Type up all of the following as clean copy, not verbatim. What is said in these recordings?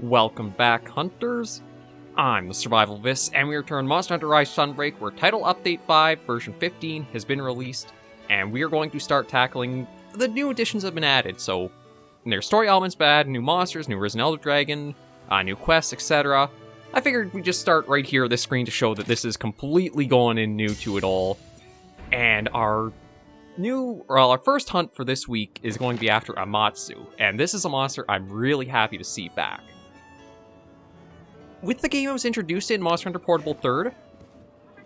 Welcome back, Hunters. I'm the SurvivalVis, and we return Monster Hunter Rise Sunbreak, where Title Update 5, version 15, has been released, and we are going to start tackling the new additions that have been added. So, there's story elements bad, new monsters, new Risen Elder Dragon, new quests, etc. I figured we'd just start right here on this screen to show that this is completely going in new to it all. And our first hunt for this week is going to be after Amatsu, and this is a monster I'm really happy to see back. With the game I was introduced in, Monster Hunter Portable 3rd,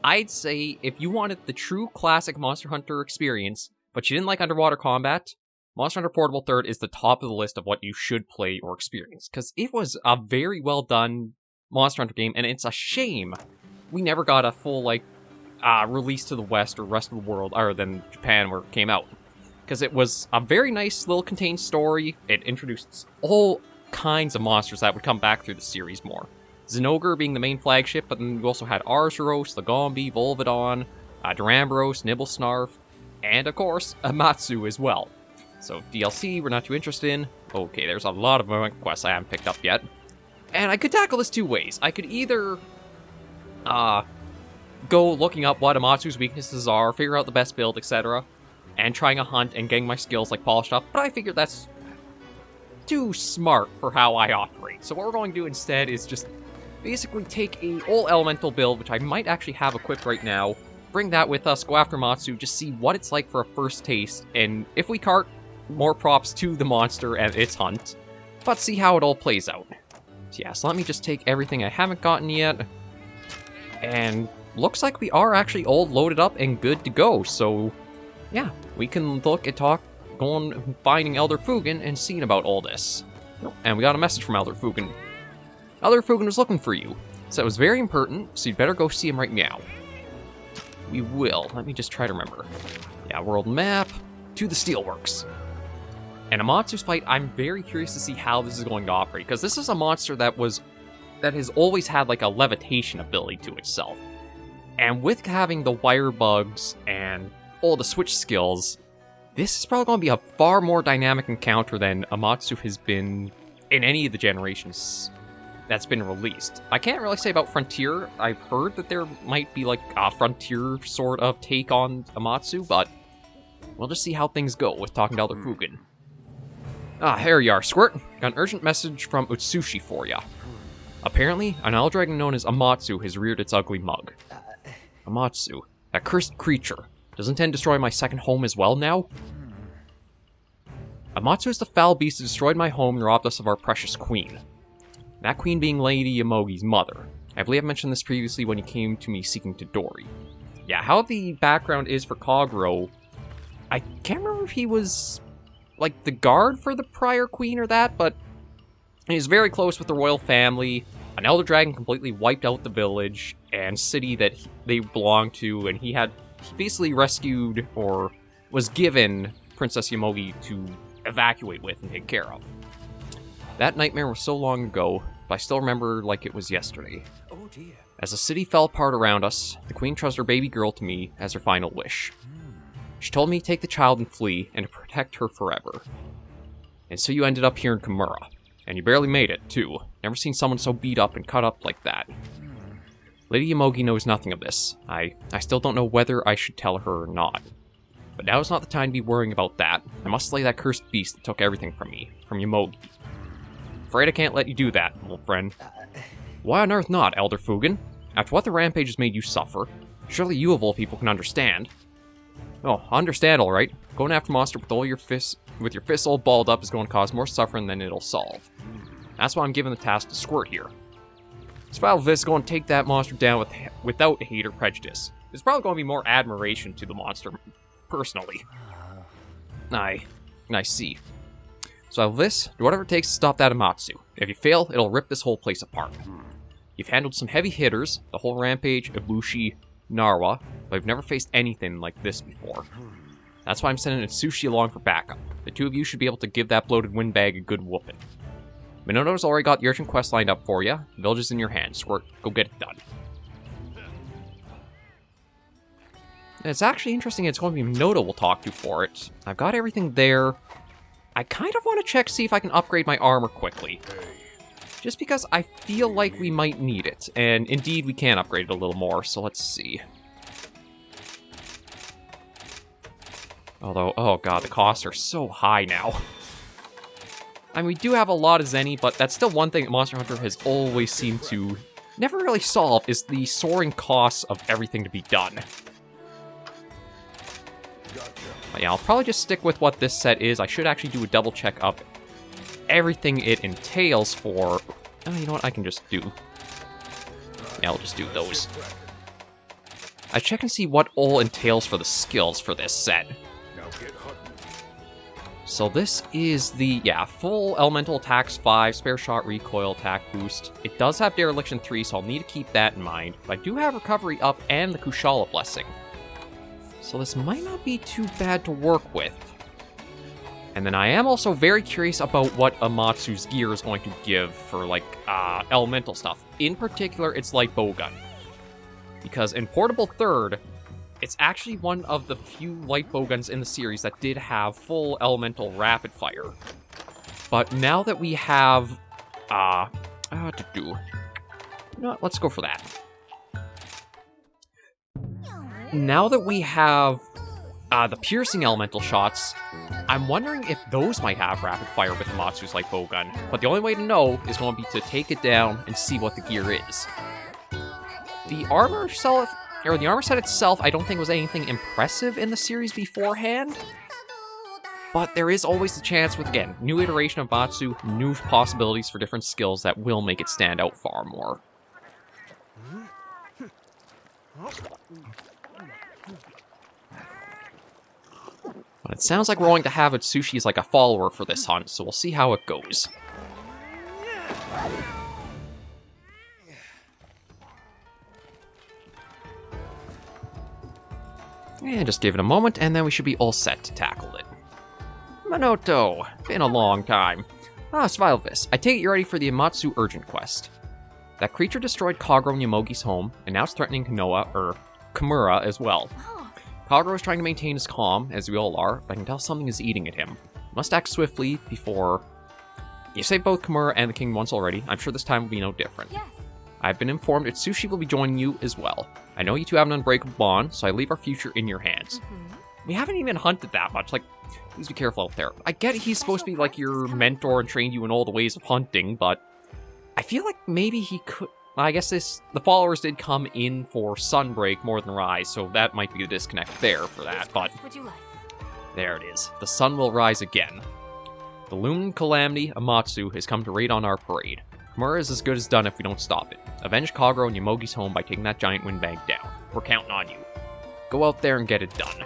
I'd say if you wanted the true classic Monster Hunter experience, but you didn't like underwater combat, Monster Hunter Portable 3rd is the top of the list of what you should play or experience, because it was a very well done Monster Hunter game, and it's a shame we never got a full, release to the West or rest of the world, other than Japan where it came out. Because it was a very nice little contained story. It introduced all kinds of monsters that would come back through the series more. Zinogre being the main flagship, but then you also had Arzuros, Lagombi, Volvidon, Durambros, Nibblesnarf, and of course, Amatsu as well. So DLC, we're not too interested in. Okay, there's a lot of quests I haven't picked up yet. And I could tackle this two ways. I could either go looking up what Amatsu's weaknesses are, figure out the best build, etc., and trying a hunt and getting my skills polished up, but I figured that's too smart for how I operate. So what we're going to do instead is just basically take a all elemental build, which I might actually have equipped right now, bring that with us, go after Amatsu, just see what it's like for a first taste, and if we cart, more props to the monster and its hunt, but see how it all plays out. So yeah, so let me just take everything I haven't gotten yet, and looks like we are actually all loaded up and good to go, so yeah, we can look at going finding Elder Fugen and seeing about all this. And we got a message from Elder Fugen. Elder Fugen was looking for you, so it was very important, so you'd better go see him right now. We will. Let me just try to remember. Yeah, world map, to the Steelworks. And Amatsu's fight, I'm very curious to see how this is going to operate, because this is a monster that has always had a levitation ability to itself. And with having the wire bugs and all the switch skills, this is probably going to be a far more dynamic encounter than Amatsu has been in any of the generations that's been released. I can't really say about Frontier. I've heard that there might be a Frontier sort of take on Amatsu, but we'll just see how things go with talking to Elder Fugen. Here you are, Squirt. Got an urgent message from Utsushi for ya. Apparently, an Elder Dragon known as Amatsu has reared its ugly mug. Amatsu, that cursed creature, does it intend to destroy my second home as well now? Amatsu is the foul beast that destroyed my home and robbed us of our precious queen. That queen being Lady Yamogi's mother. I believe I mentioned this previously when he came to me seeking Todori. Yeah, how the background is for Kogoro, I can't remember if he was, the guard for the prior queen or that, but he's very close with the royal family. An Elder Dragon completely wiped out the village and city that they belonged to, and he basically rescued, or was given, Princess Yamogi to evacuate with and take care of. That nightmare was so long ago, but I still remember like it was yesterday. Oh dear. As the city fell apart around us, the queen trusts her baby girl to me as her final wish. She told me to take the child and flee, and to protect her forever. And so you ended up here in Kamura. And you barely made it, too. Never seen someone so beat up and cut up like that. Lady Yamogi knows nothing of this. I still don't know whether I should tell her or not. But now is not the time to be worrying about that. I must slay that cursed beast that took everything from me, from Yamogi. Afraid I can't let you do that, old friend. Why on earth not, Elder Fugen? After what the rampage has made you suffer, surely you of all people can understand. Oh, understand alright. Going after a monster with your fists all balled up is going to cause more suffering than it'll solve. That's why I'm giving the task to Squirt here. SurvivalVis is going to take that monster down without hate or prejudice. There's probably going to be more admiration to the monster, personally. I see. SurvivalVis, do whatever it takes to stop that Amatsu. If you fail, it'll rip this whole place apart. You've handled some heavy hitters, the whole Rampage, Ibushi, Narwa, but I've never faced anything like this before. That's why I'm sending Utsushi along for backup. The two of you should be able to give that bloated windbag a good whooping. Minoto's already got the urgent quest lined up for you. The village is in your hands. Squirt, go get it done. And it's actually interesting it's going to be Minoto we'll talk to for it. I've got everything there. I kind of want to check see if I can upgrade my armor quickly. just because I feel like we might need it. And indeed, we can upgrade it a little more, so let's see. Although, oh god, the costs are so high now. I mean, we do have a lot of Zenny, but that's still one thing that Monster Hunter has always seemed to never really solve, is the soaring costs of everything to be done. But yeah, I'll probably just stick with what this set is. I should actually do a double check up everything it entails for... Oh, you know what? I can just do... Yeah, I'll just do those. I check and see what all entails for the skills for this set. So this is the, yeah, full elemental attacks 5, spare shot, recoil, attack boost. It does have dereliction 3, so I'll need to keep that in mind. But I do have recovery up and the Kushala blessing. So this might not be too bad to work with. And then I am also very curious about what Amatsu's gear is going to give for, like, elemental stuff. In particular, it's light bowgun. Because in Portable Third, it's actually one of the few light bowguns in the series that did have full elemental rapid fire. But now that we have, no, let's go for that. Now that we have the piercing elemental shots, I'm wondering if those might have rapid fire with Amatsu's light bowgun. But the only way to know is going to be to take it down and see what the gear is. The armor set itself, I don't think was anything impressive in the series beforehand. But there is always the chance with, again, new iteration of Amatsu, new possibilities for different skills that will make it stand out far more. But it sounds like we're going to have Atsushi as like a follower for this hunt, so we'll see how it goes. And just give it a moment, and then we should be all set to tackle it. Manoto, been a long time. SurvivalVis, I take it you're ready for the Amatsu urgent quest. That creature destroyed Kagero and Yomogi's home, and now it's threatening Kamura as well. Kagero is trying to maintain his calm, as we all are, but I can tell something is eating at him. You must act swiftly before... You saved both Kamura and the king once already. I'm sure this time will be no different. Yes. I've been informed Atsushi will be joining you as well. I know you two have an unbreakable bond, so I leave our future in your hands. We haven't even hunted that much, like, please be careful out there. I get he's supposed to be like your mentor and train you in all the ways of hunting, but I feel like maybe he could... I guess the followers did come in for Sunbreak more than Rise, so that might be the disconnect there for that, but... There it is. The sun will rise again. The looming calamity, Amatsu, has come to raid on our parade. Kamura is as good as done if we don't stop it. Avenge Kagero and Yomogi's home by taking that giant windbag down. We're counting on you. Go out there and get it done.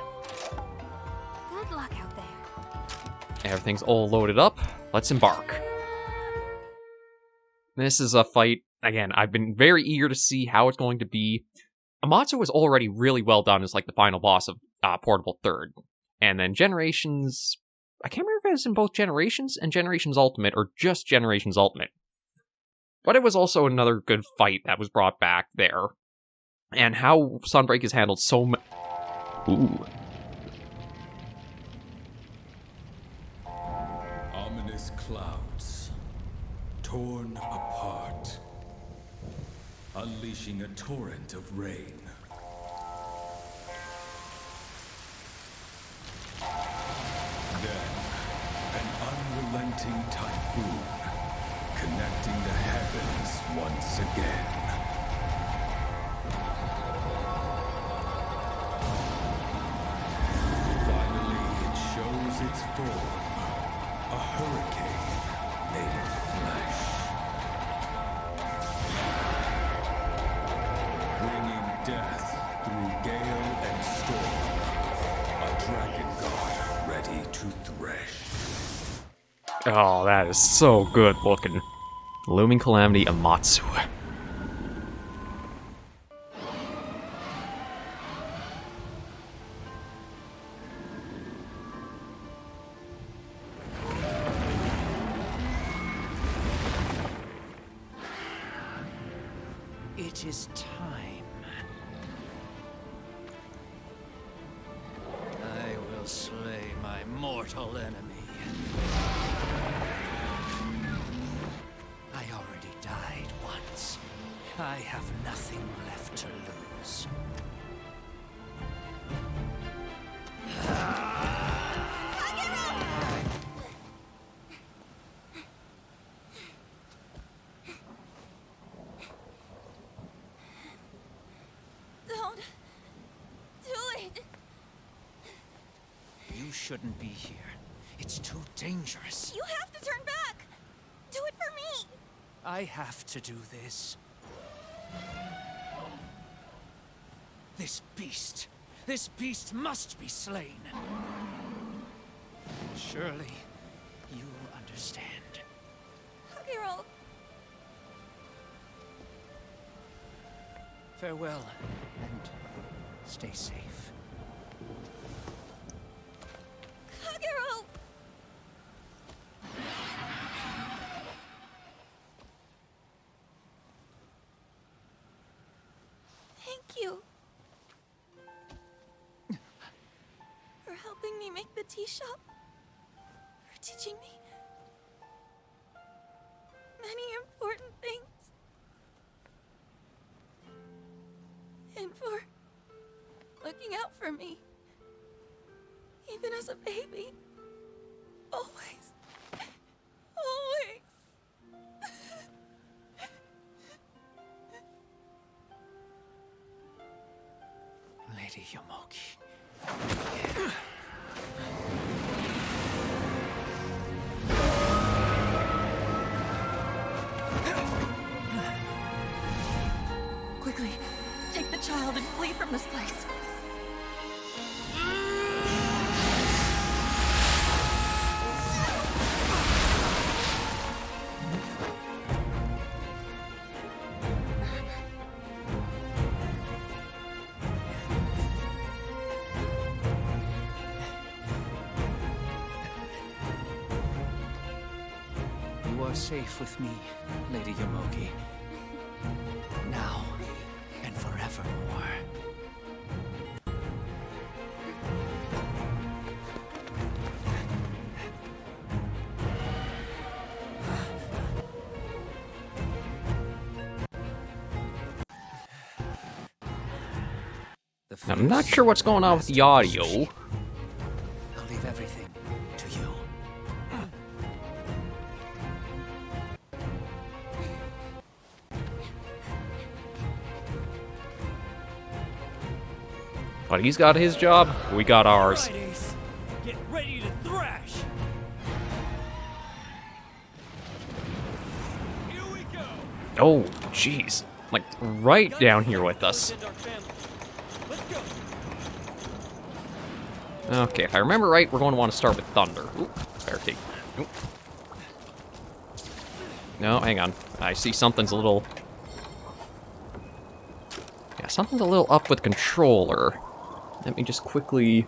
Good luck out there. Everything's all loaded up. Let's embark. This is a fight. Again, I've been very eager to see how it's going to be. Amatsu was already really well done as like the final boss of Portable Third. And then Generations... I can't remember if it was in both Generations and Generations Ultimate, or just Generations Ultimate. But it was also another good fight that was brought back there. And how Sunbreak is handled so much... Ooh. Ominous clouds, torn apart, unleashing a torrent of rain. Then, an unrelenting typhoon, connecting the heavens once again. Finally, it shows its form, a hurricane made of flesh. Bringing death through gale and storm, a dragon god ready to thresh. Oh, that is so good looking. Looming Calamity Amatsu. It is time. I will slay my mortal enemy. I already I have nothing left to lose. Don't do it. You shouldn't be here. It's too dangerous. You have to turn back. Do it for me. I have to do this. This beast must be slain. Surely, you understand. Kagero. Farewell, and stay safe. Kagero. Thank you. For helping me make the tea shop. For teaching me many important things. And for looking out for me. Even as a baby. Always. Always. Lady Yomogi. Quickly, take the child and flee from this place. You are safe with me, Lady Yomogi. Now and forevermore. I'm not sure what's going on with the audio. I'll leave everything to you. But he's got his job, we got ours. Right, Ace. Get ready to thrash. Here we go. Oh, jeez. Like, right down here with us. Our family. Let's go. Okay, if I remember right, we're going to want to start with Thunder. Oop, barricade. Oop. No, hang on. I see something's a little... Yeah, something's a little up with controller. Let me just quickly...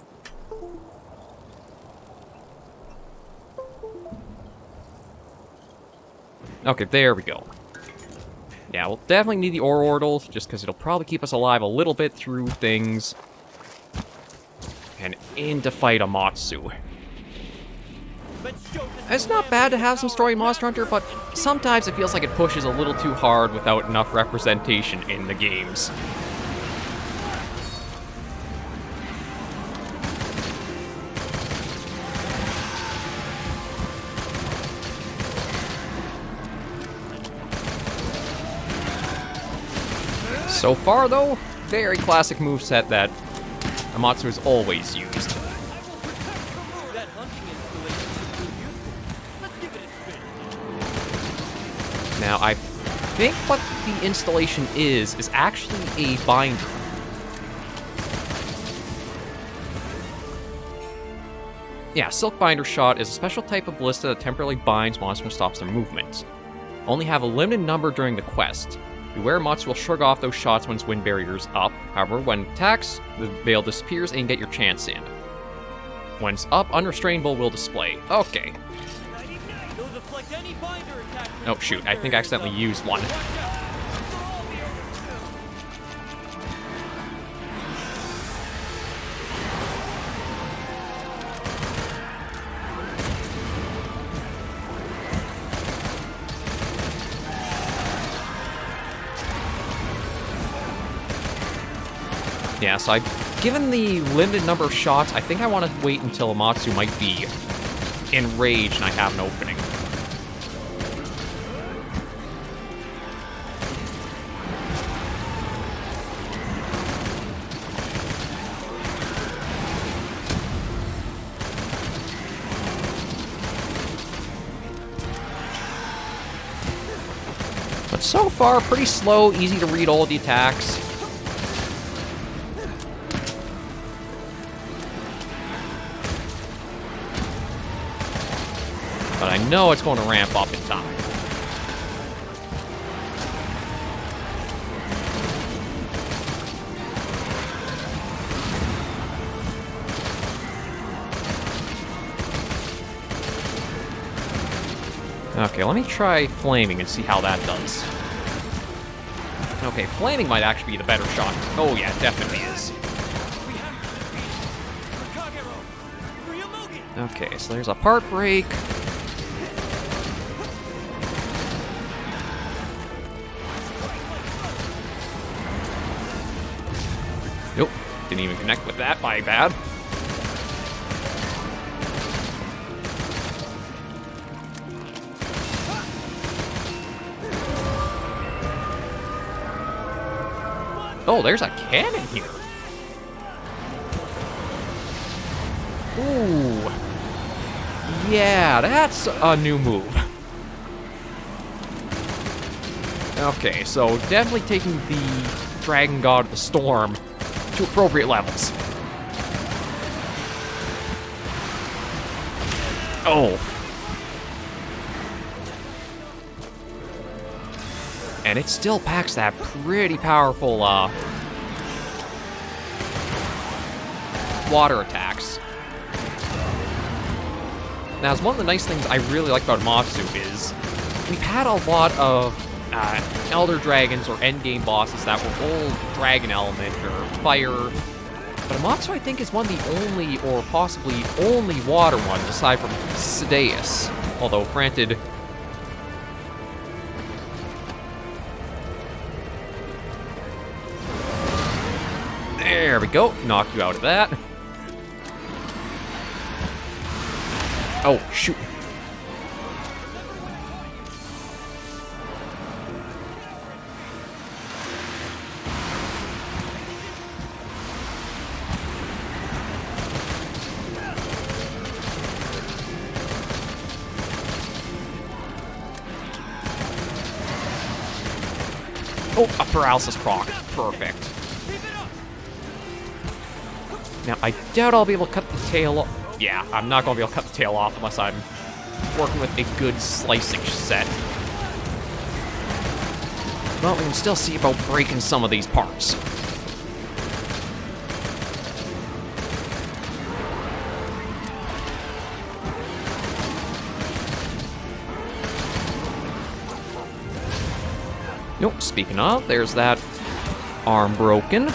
Okay, there we go. Yeah, we'll definitely need the ore orbital, just because it'll probably keep us alive a little bit through things. And in to fight Amatsu. Let's show this It's not bad to have some story in Monster Hunter, but sometimes it feels like it pushes a little too hard without enough representation in the games. So far, though, very classic moveset that Amatsu has always used. that hunting installation is too useful. Let's give it a spin. Now, I think what the installation is actually a binder. Yeah, Silk Binder Shot is a special type of ballista that temporarily binds monsters and stops their movement. Only have a limited number during the quest. Beware, Amatsu will shrug off those shots when its wind barrier's up. However, when it attacks, the veil disappears and you get your chance in. When it's up, Unrestrainable will display. Okay. They'll deflect any binder attack. Oh shoot, I think I accidentally used one. Watch out. For all the overkill. Yeah, so given the limited number of shots, I think I want to wait until Amatsu might be enraged and I have an opening. But so far, pretty slow, easy to read all the attacks. But I know it's going to ramp up in time. Okay, let me try flaming and see how that does. Okay, flaming might actually be the better shot. Oh yeah, it definitely is. Okay, so there's a part break. Nope, didn't even connect with that, my bad. Oh, there's a cannon here. Ooh. Yeah, that's a new move. Okay, so definitely taking the Dragon God of the Storm to appropriate levels. Oh. And it still packs that pretty powerful, water attacks. Now, one of the nice things I really like about Amatsu is we've had a lot of Elder Dragons or endgame bosses that were all dragon element or fire. But Amatsu, I think, is one of the only, or possibly only, water ones aside from Sideus. Although, granted, there we go. Knock you out of that. Oh, shoot. Oh, a paralysis proc. Perfect. Now, I doubt I'll be able to cut the tail off. Yeah, I'm not going to be able to cut the tail off unless I'm working with a good slicing set. Well, we can still see about breaking some of these parts. Nope, speaking of, there's that arm broken.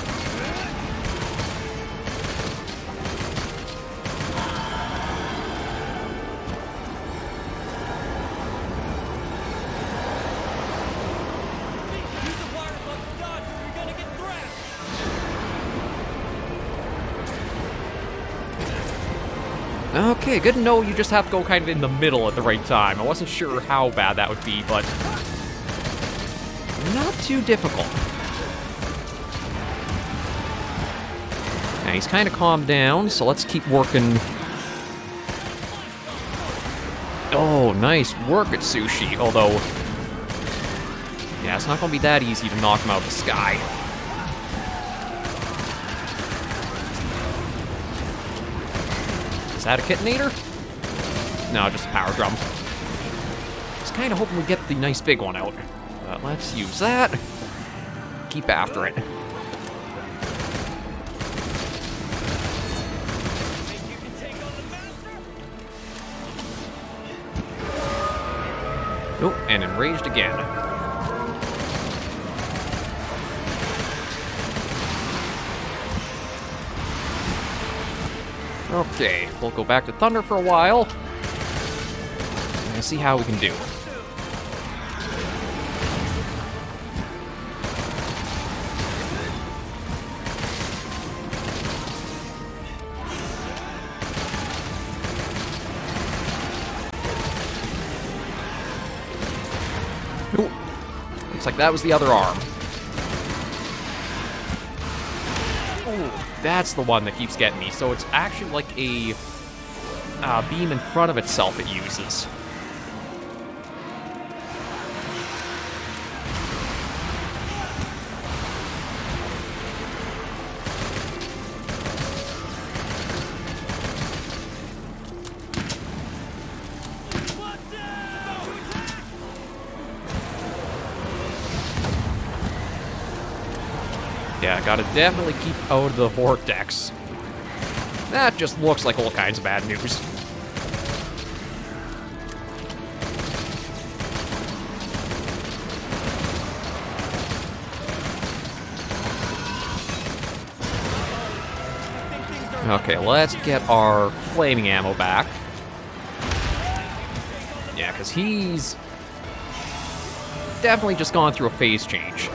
Okay, good to know you just have to go kind of in the middle at the right time. I wasn't sure how bad that would be, but not too difficult. Now, he's kind of calmed down, so let's keep working. Oh, nice work at Sushi, although, yeah, it's not going to be that easy to knock him out of the sky. Is that a Kitinator? No, just a power drum. I was kind of hoping we'd get the nice big one out. But let's use that. Keep after it. Oh, and enraged again. Okay, we'll go back to Thunder for a while. And see how we can do. Looks like that was the other arm. Ooh, that's the one that keeps getting me. So it's actually like a beam in front of itself it uses. Yeah, gotta definitely keep out of the vortex. That just looks like all kinds of bad news. Okay, let's get our flaming ammo back. Yeah, because he's definitely just gone through a phase change.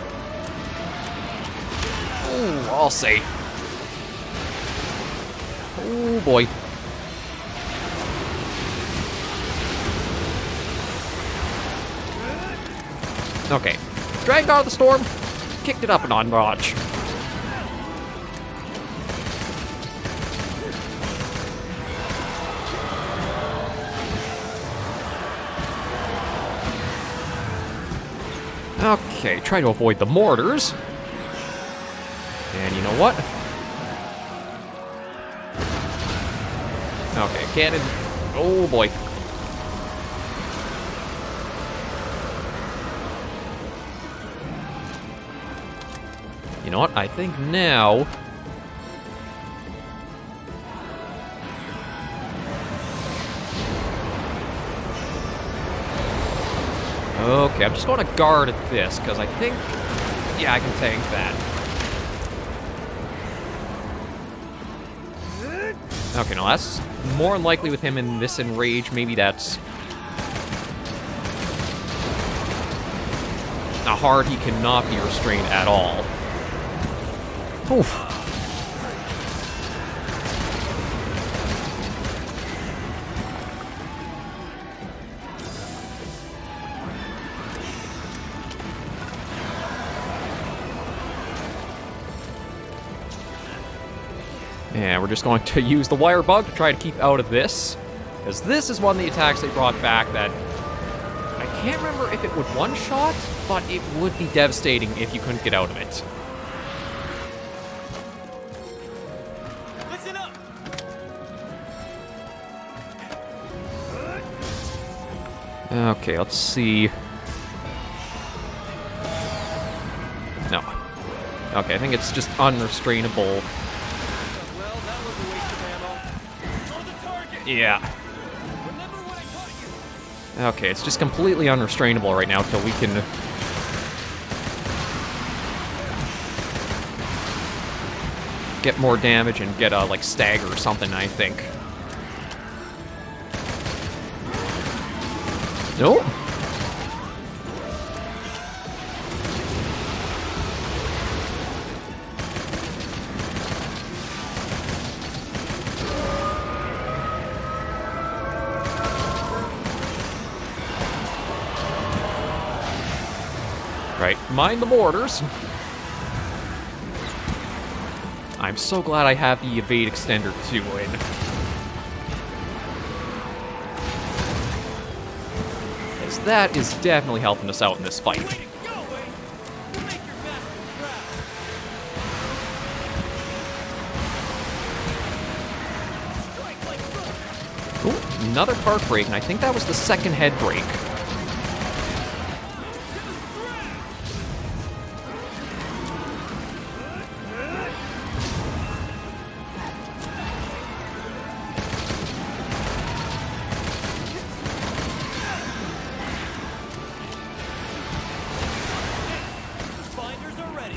Ooh, I'll say. Oh boy. Okay. Dragged out of the storm, kicked it up a notch. Okay, try to avoid the mortars. And you know what? Okay, cannon. Oh boy. You know what? I think now... Okay, I'm just going to guard at this, because I think... Yeah, I can tank that. Okay, no, that's more than likely with him in this enrage. Maybe that's... Now, hard, he cannot be restrained at all. Oof. And we're just going to use the wire bug to try to keep out of this. Because this is one of the attacks they brought back that... I can't remember if it would one-shot, but it would be devastating if you couldn't get out of it. Listen up. Okay, let's see. No. Okay, I think it's just unrestrainable. Well, that was a waste of ammo. On the target. Yeah. Remember what I taught you. Okay, it's just completely unrestrainable right now until we can... get more damage and get a, like, stagger or something, I think. Nope. Right, mind the mortars. I'm so glad I have the evade extender too in. Because that is definitely helping us out in this fight. Way to go, Wayne. You make your master proud. Strike like thunder. Ooh, another part break, and I think that was the second head break. Binders are ready.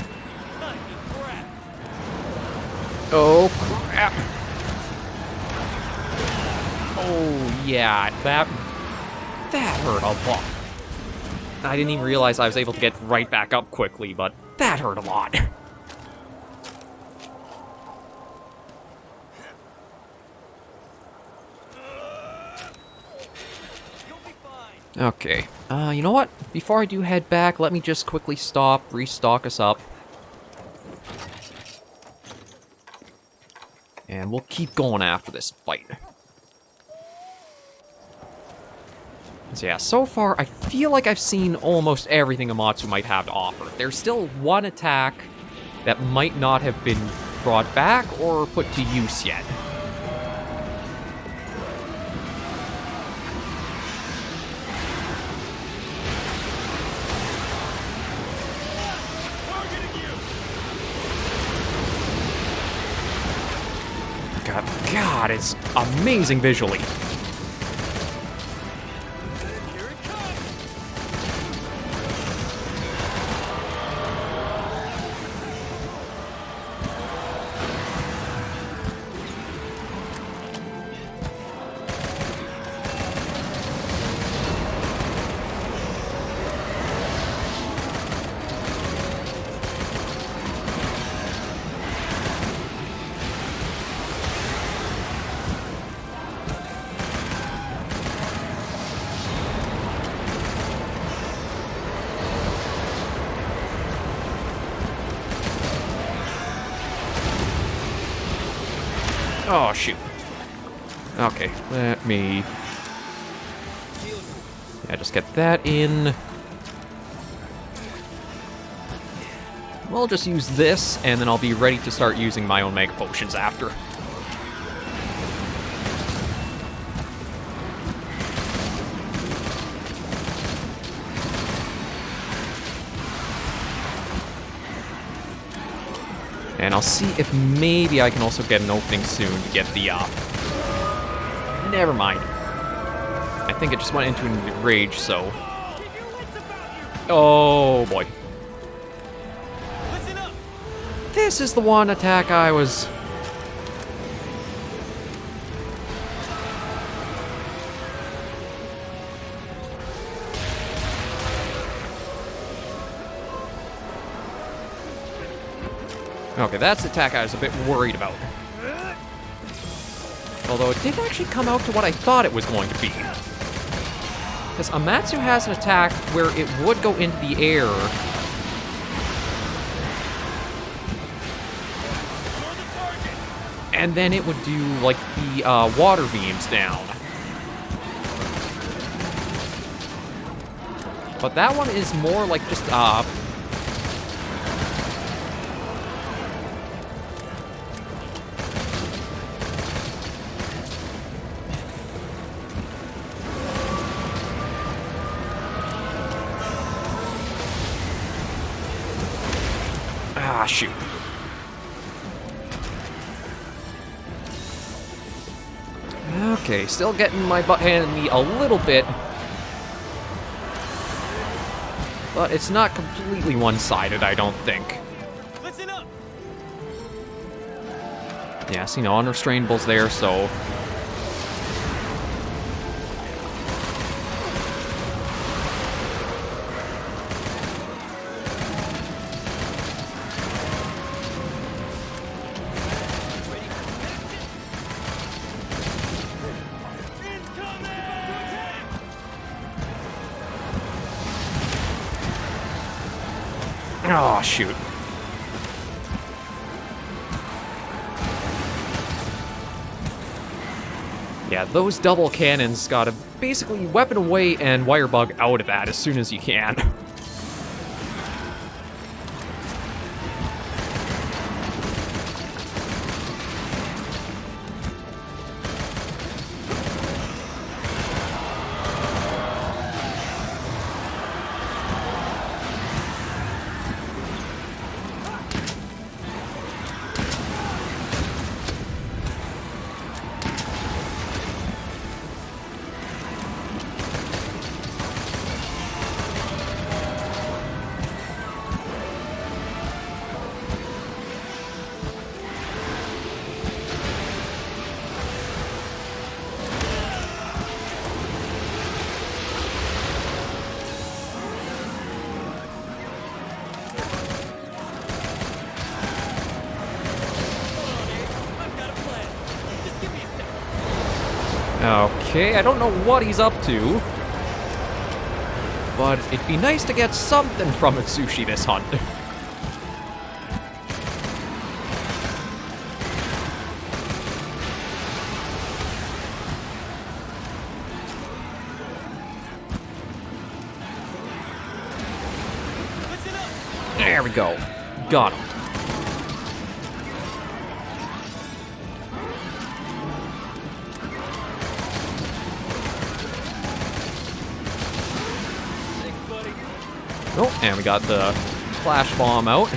Time to crack. Oh, crap. Oh, yeah, that hurt a lot. I didn't even realize I was able to get right back up quickly, but that hurt a lot. You'll be fine. Okay. You know what? Before I do head back, let me just quickly stop, restock us up. And we'll keep going after this fight. So yeah, so far, I feel like I've seen almost everything Amatsu might have to offer. There's still one attack that might not have been brought back or put to use yet. God, it's amazing visually. Here it comes! Oh, shoot. Okay, let me... Yeah, just get that in. We'll just use this, and then I'll be ready to start using my own Mega Potions after. And I'll see if maybe I can also get an opening soon to get the, Never mind. I think it just went into a rage, so... Keep your wits about you! Oh, boy. Listen up! This is the one attack I was... Okay, that's the attack I was a bit worried about. Although it didn't actually come out to what I thought it was going to be. Because Amatsu has an attack where it would go into the air. And then it would do, like, the water beams down. But that one is more like just, Ah, shoot. Okay, still getting my butt handed to me a little bit. But it's not completely one-sided, I don't think. Listen up! Yes, you know, unrestrainables there, so... Oh, shoot. Yeah, those double cannons gotta basically weapon away and wire bug out of that as soon as you can. I've got a plan. Just give me a second. Okay, I don't know what he's up to. But it'd be nice to get something from Atsushi this hunt. There we go. Got him. Oh, and we got the flash bomb out.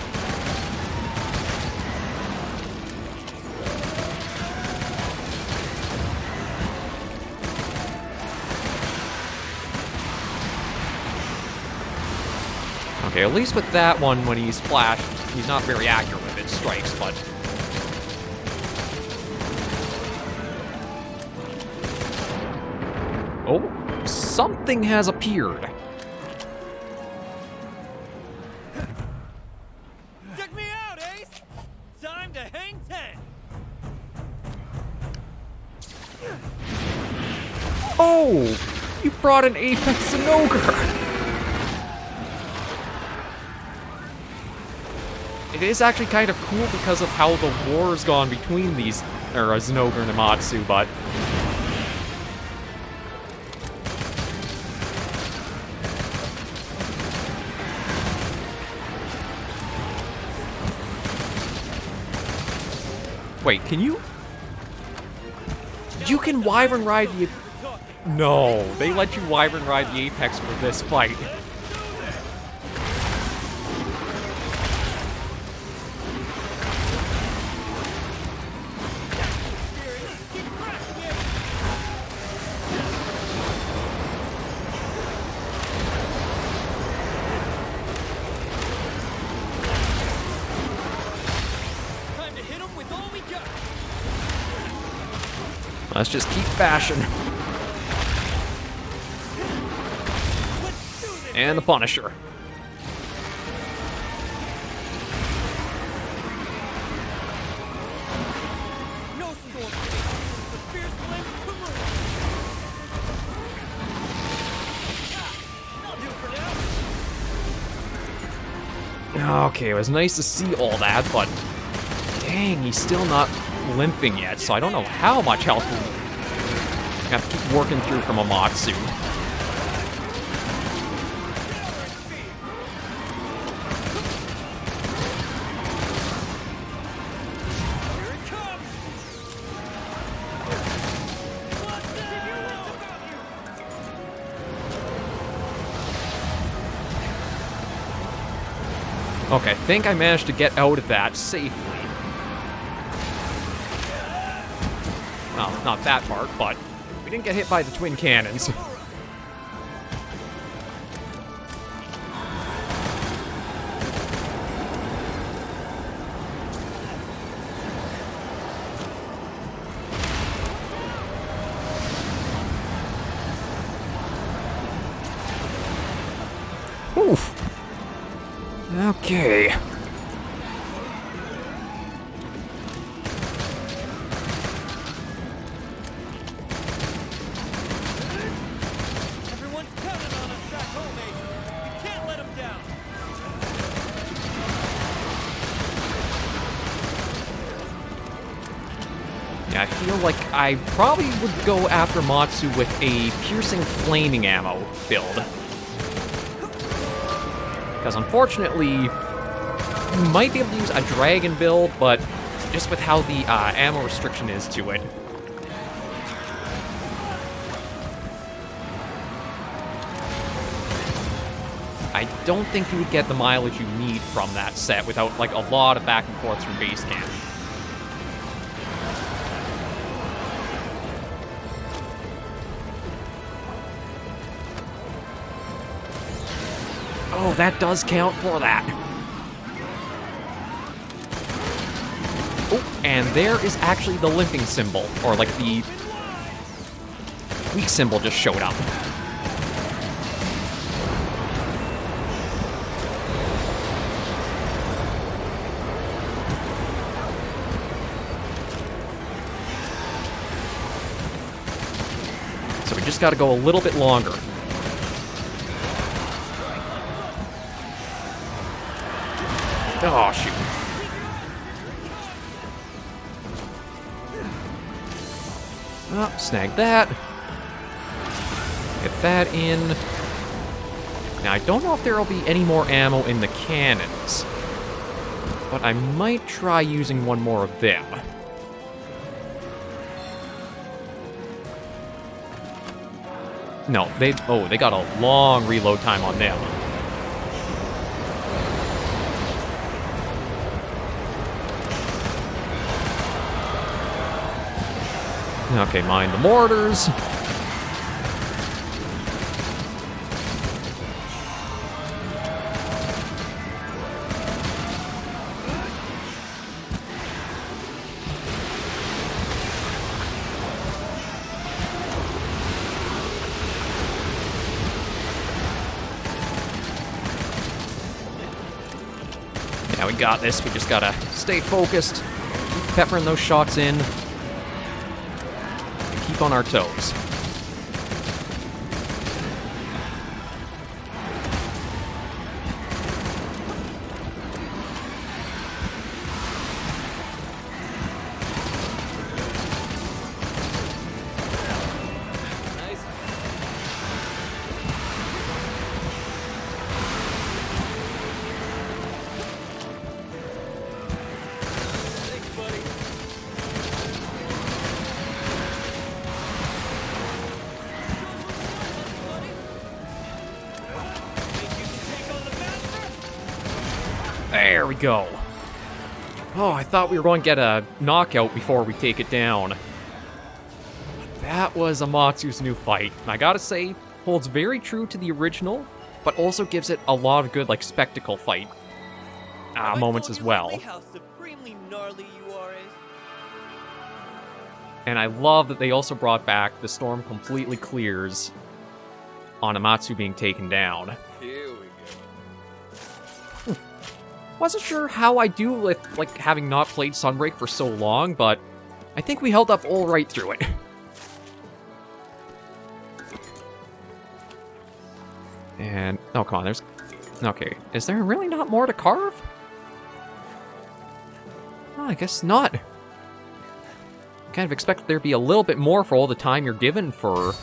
Okay, at least with that one, when he's flashed, he's not very accurate with his strikes, but... Oh, something has appeared. Check me out, Ace! Time to hang ten! Oh! You brought an Apex and Ogre! It is actually kind of cool because of how the war's gone between these, or Zinogre and Amatsu, but... Wait, can you... You can Wyvern ride the... No, they let you Wyvern ride the Apex for this fight. Let's just keep bashing. And the Punisher. No storm! The fierce flame Kamura! I'll do it for now! Okay, it was nice to see all that, but... Dang, he's still not limping yet, so I don't know how much health we have to keep working through from Amatsu. Here it comes! Okay, I think I managed to get out of that safely. Well, not that part, but we didn't get hit by the twin cannons. Oof. Okay. Everyone's counting on us back home, Ace. We can't let them down. Yeah, I feel like I probably would go after Matsu with a piercing flaming ammo build. Because unfortunately, you might be able to use a dragon build, but just with how the ammo restriction is to it. I don't think you would get the mileage you need from that set without like a lot of back and forth through base camp. Oh, that does count for that. Oh, and there is actually the limping symbol, or like the weak symbol just showed up. So we just gotta go a little bit longer. Oh, snag that. Get that in. Now, I don't know if there will be any more ammo in the cannons, but I might try using one more of them. No, they got a long reload time on them. Okay, mind the mortars. Yeah, we got this. We just gotta stay focused, keep peppering those shots in, and keep on our toes. There we go. Oh, I thought we were going to get a knockout before we take it down. That was Amatsu's new fight. I gotta say, holds very true to the original, but also gives it a lot of good, like, spectacle fight moments as well. How supremely gnarly you are, eh? And I love that they also brought back the storm completely clears on Amatsu being taken down. Here we go. Wasn't sure how I do with, like, having not played Sunbreak for so long, but I think we held up all right through it. And, oh, come on, there's... Okay, is there really not more to carve? Oh, I guess not. Kind of expected there to be a little bit more for all the time you're given for,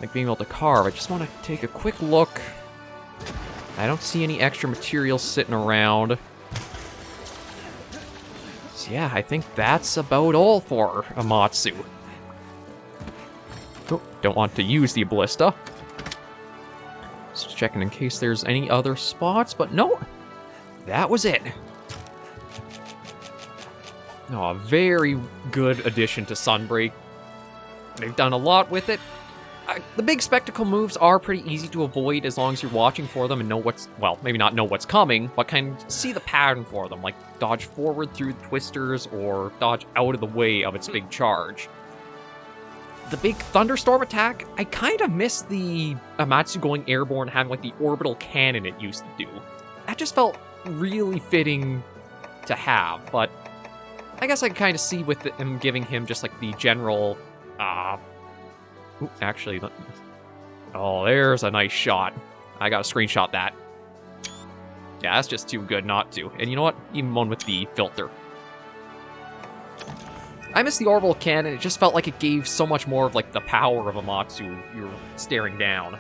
like, being able to carve. I just want to take a quick look. I don't see any extra materials sitting around. So yeah, I think that's about all for Amatsu. Oh, don't want to use the ballista. Just checking in case there's any other spots, but no, that was it. Oh, a very good addition to Sunbreak. They've done a lot with it. The big spectacle moves are pretty easy to avoid as long as you're watching for them and know what's, well, maybe not know what's coming, but kind of see the pattern for them, like dodge forward through twisters or dodge out of the way of its big charge. The big thunderstorm attack, I kind of miss the Amatsu going airborne having like the orbital cannon it used to do. That just felt really fitting to have, but I guess I can kind of see with him giving him just like the general, ooh, actually, oh, there's a nice shot. I gotta screenshot that. Yeah, that's just too good not to. And you know what? Even one with the filter. I miss the orbital cannon. It just felt like it gave so much more of like the power of Amatsu you were staring down.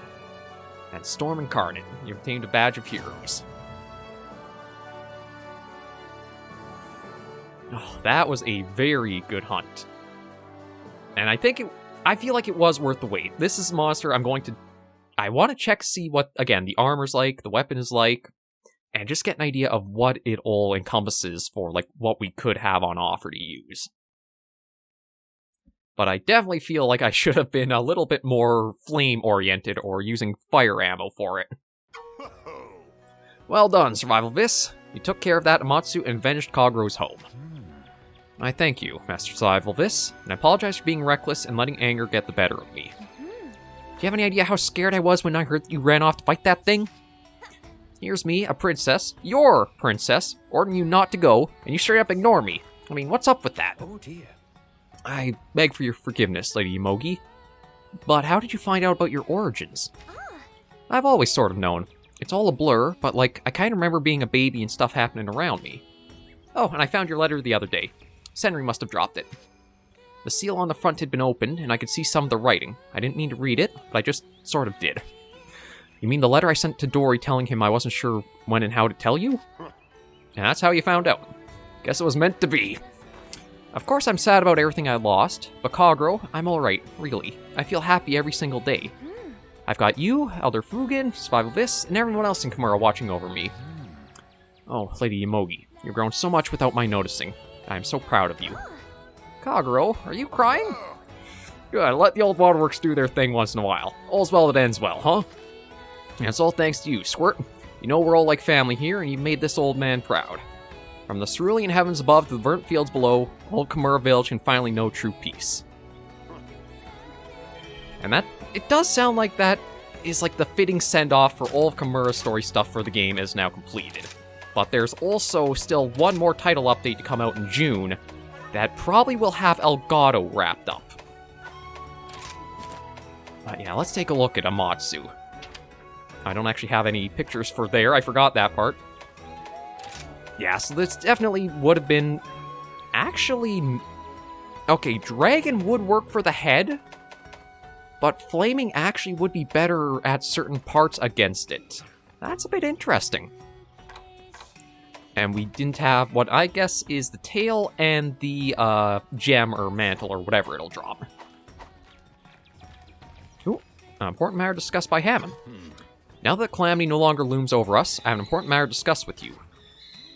And Storm Incarnate, you obtained a badge of heroes. Oh, that was a very good hunt. And I feel like it was worth the wait. This is a monster I want to check, see what, again, the armor's like, the weapon is like, and just get an idea of what it all encompasses for, like, what we could have on offer to use. But I definitely feel like I should have been a little bit more flame-oriented or using fire ammo for it. Well done, SurvivalVis. You took care of that Amatsu and avenged Kagro's home. I thank you, Master SurvivalVis, and I apologize for being reckless and letting anger get the better of me. Do you have any idea how scared I was when I heard that you ran off to fight that thing? Here's me, a princess, your princess, ordering you not to go, and you straight up ignore me. I mean, what's up with that? Oh dear. I beg for your forgiveness, Lady Yomogi. But how did you find out about your origins? I've always sort of known. It's all a blur, but like, I kind of remember being a baby and stuff happening around me. Oh, and I found your letter the other day. Senri must have dropped it. The seal on the front had been opened, and I could see some of the writing. I didn't mean to read it, but I just sort of did. You mean the letter I sent to Dory telling him I wasn't sure when and how to tell you? And that's how you found out. Guess it was meant to be. Of course I'm sad about everything I lost, but Kagero, I'm alright, really. I feel happy every single day. I've got you, Elder Fugen, SurvivalVis, and everyone else in Kamura watching over me. Oh, Lady Yomogi, you've grown so much without my noticing. I am so proud of you. Kagero, are you crying? Good, let the old waterworks do their thing once in a while. All's well that ends well, huh? And it's all thanks to you, Squirt. You know we're all like family here, and you've made this old man proud. From the cerulean heavens above to the burnt fields below, old Kamura Village can finally know true peace. And that, it does sound like that is like the fitting send-off for all of Kamura's story stuff for the game is now completed. But there's also still one more title update to come out in June that probably will have Elgado wrapped up. But yeah, let's take a look at Amatsu. I don't actually have any pictures for there, I forgot that part. Yeah, so this definitely would have been... Actually... Okay, Dragon would work for the head, but Flaming actually would be better at certain parts against it. That's a bit interesting. And we didn't have what I guess is the tail and the gem or mantle or whatever it'll drop. Ooh, an important matter discussed by Hammond. Now that Calamity no longer looms over us, I have an important matter to discuss with you.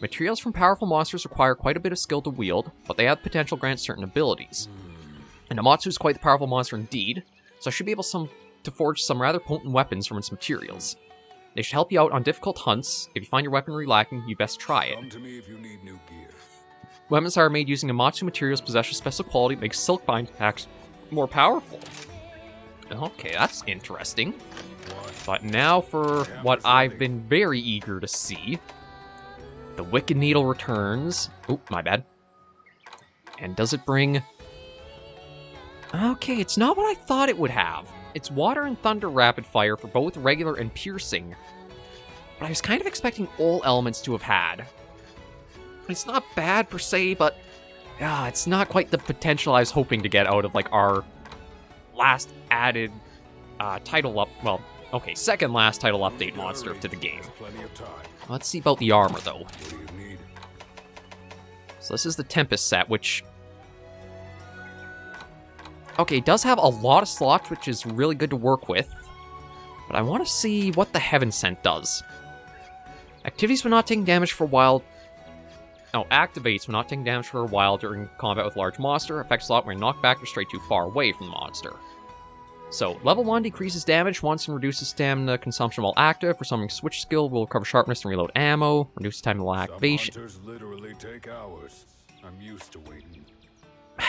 Materials from powerful monsters require quite a bit of skill to wield, but they have the potential to grant certain abilities. And Amatsu is quite the powerful monster indeed, so I should be able to forge some rather potent weapons from its materials. They should help you out on difficult hunts. If you find your weaponry lacking, you best try it. Come to me if you need new gear. Weapons that are made using Amatsu materials possess a special quality that makes Silkbind attacks more powerful. Okay, that's interesting. But now for what I've been very eager to see. The Wicked Needle returns. Oop, my bad. And does it bring... Okay, it's not what I thought it would have. It's Water and Thunder Rapid Fire for both regular and piercing. But I was kind of expecting all elements to have had. It's not bad per se, but it's not quite the potential I was hoping to get out of like our last added title up. Well, okay, second last title update monster to the game. Plenty of time. Let's see about the armor though. What do you need? So this is the Tempest set, which... Okay, it does have a lot of slots, which is really good to work with. But I want to see what the Heaven Sent does. Activities when not taking damage for a while... Oh, activates when not taking damage for a while during combat with large monster. Affects slot when knocked back or straight too far away from the monster. So, level 1 decreases damage once and reduces stamina consumption while active. For summoning switch skill, will recover sharpness and reload ammo. Reduces time to activation. Some hunters literally take hours. I'm used to waiting.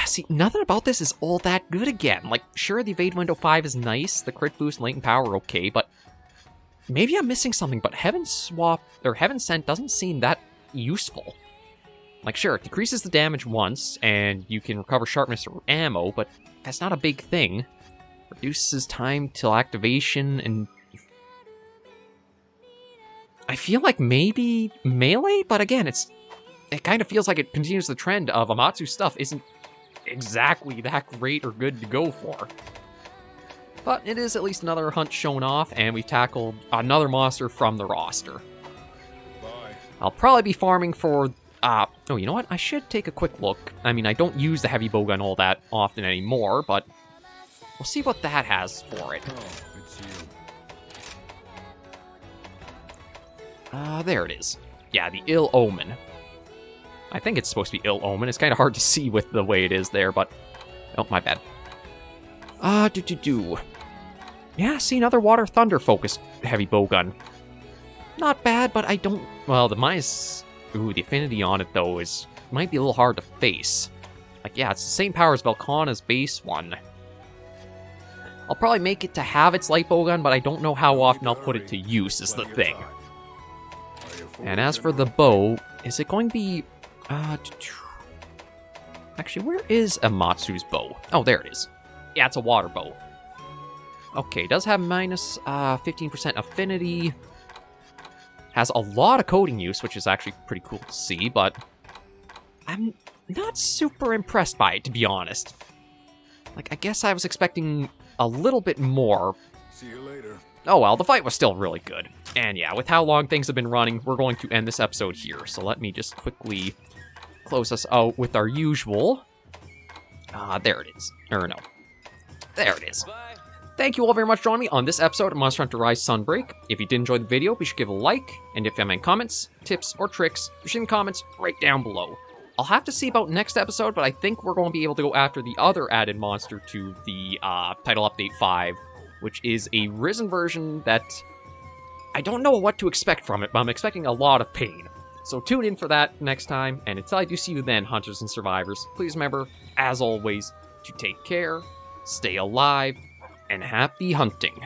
See, nothing about this is all that good again. Like, sure, the Evade Window 5 is nice, the crit boost and latent power are okay, but maybe I'm missing something, but Heaven Sent doesn't seem that useful. Like, sure, it decreases the damage once, and you can recover sharpness or ammo, but that's not a big thing. Reduces time till activation, and... I feel like maybe melee, but again, it kind of feels like it continues the trend of Amatsu stuff isn't exactly that great or good to go for. But it is at least another hunt shown off, and we've tackled another monster from the roster. Bye. I'll probably be farming for... oh, you know what? I should take a quick look. I mean, I don't use the heavy bowgun all that often anymore, but we'll see what that has for it. Oh, it's you. There it is. Yeah, the Ill Omen. I think it's supposed to be Ill Omen. It's kind of hard to see with the way it is there, but... Oh, my bad. Yeah, see, another Water Thunder focused heavy bowgun. Not bad, but I don't... Well, the minus... Ooh, the affinity on it, though, might be a little hard to face. Like, yeah, it's the same power as Velkhana's base one. I'll probably make it to have its light bowgun, but I don't know how often I'll put it to use, is the thing. And as for the bow, is it going to be... Actually, where is Amatsu's bow? Oh, there it is. Yeah, it's a water bow. Okay, it does have minus 15% affinity. Has a lot of coding use, which is actually pretty cool to see, but I'm not super impressed by it, to be honest. Like, I guess I was expecting a little bit more. See you later. Oh well, the fight was still really good. And yeah, with how long things have been running, we're going to end this episode here. So let me just quickly close us out with our usual. There it is. Or no. There it is. Bye. Thank you all very much for joining me on this episode of Monster Hunter Rise Sunbreak. If you did enjoy the video, be sure to give a like. And if you have any comments, tips, or tricks, be sure in the comments right down below. I'll have to see about next episode, but I think we're going to be able to go after the other added monster to the Title Update 5, which is a Risen version that I don't know what to expect from it, but I'm expecting a lot of pain. So tune in for that next time, and until I do see you then, Hunters and Survivors, please remember, as always, to take care, stay alive, and happy hunting.